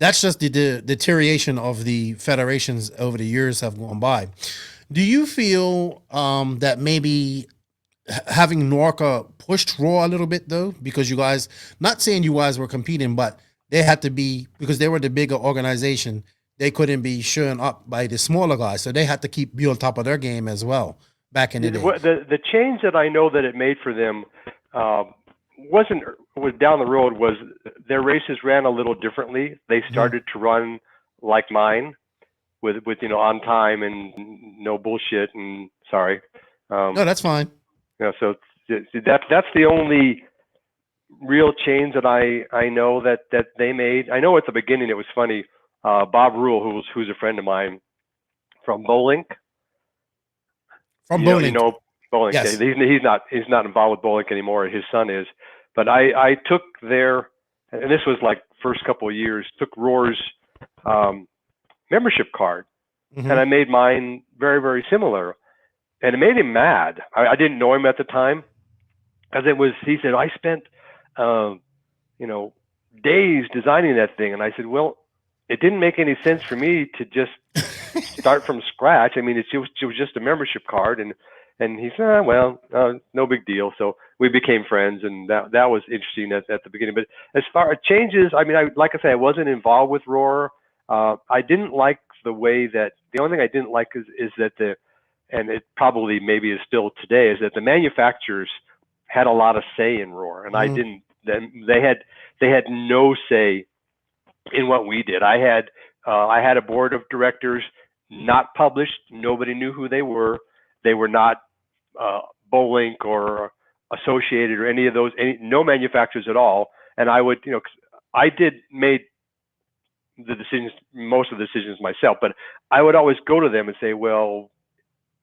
That's just the deterioration of the federations over the years have gone by. Do you feel that maybe having NORCA pushed RAW a little bit though? Because you guys, not saying you guys were competing, but they had to be, because they were the bigger organization, they couldn't be shown up by the smaller guys. So they had to be on top of their game as well back in the day. The change that I know that it made for them was down the road was their races ran a little differently. They started to run like mine with on time and no bullshit and sorry. No, that's fine. So that's the only real change that I know that they made. I know at the beginning it was funny. Bob Rule, who's a friend of mine from Bolink. From Bolink. You know Bolink. Yes. He's not involved with Bolink anymore. His son is. But I took their, and this was like first couple of years, took R.O.A.R's membership card, and I made mine very, very similar. And it made him mad. I didn't know him at the time, because he said, I spent, days designing that thing. And I said, well, it didn't make any sense for me to just start from scratch. I mean, it was just a membership card. And he said, no big deal. So we became friends, and that was interesting at the beginning. But as far as changes, I mean, like I said, I wasn't involved with R.O.A.R. I didn't like the way that, the only thing I didn't like is that and it probably maybe is still today, is that the manufacturers had a lot of say in R.O.A.R. and I didn't. They had no say in what we did. I had a board of directors, not published. Nobody knew who they were. They were not Bolink or Associated or any of those. No manufacturers at all. And I would, I made the decisions, most of the decisions myself. But I would always go to them and say, well,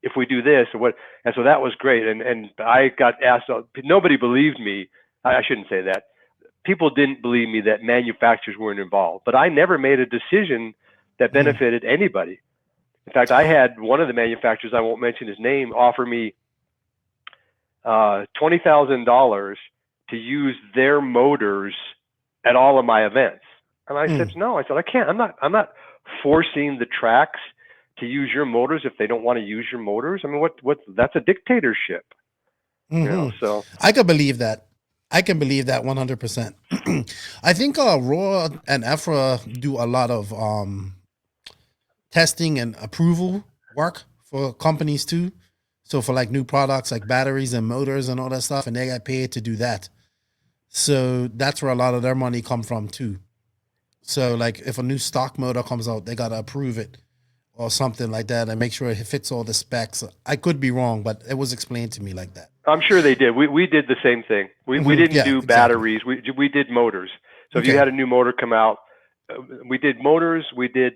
if we do this or what, and so that was great. And I got asked, nobody believed me. I shouldn't say that. People didn't believe me that manufacturers weren't involved, but I never made a decision that benefited anybody. In fact, I had one of the manufacturers, I won't mention his name, offer me $20,000 to use their motors at all of my events. And I said, no, I said, I can't, I'm not forcing the tracks to use your motors if they don't want to use your motors. I mean, that's a dictatorship. So I could believe that. I can believe that 100%. I think R.O.A.R and EFRA do a lot of testing and approval work for companies too. So for like new products like batteries and motors and all that stuff, and they get paid to do that. So that's where a lot of their money come from too. So like if a new stock motor comes out, they got to approve it or something like that and make sure it fits all the specs. I could be wrong, but it was explained to me like that. I'm sure they did. We did the same thing. We didn't do batteries. We did motors. So if you had a new motor come out, we did motors. We did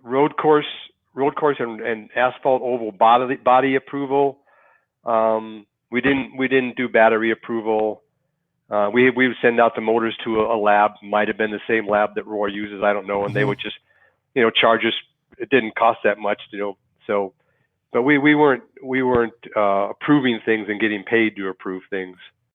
road course and asphalt oval body approval. We didn't do battery approval. We would send out the motors to a lab. Might have been the same lab that R.O.A.R uses. I don't know. And they would just charge us. It didn't cost that much, so. But we weren't approving things and getting paid to approve things.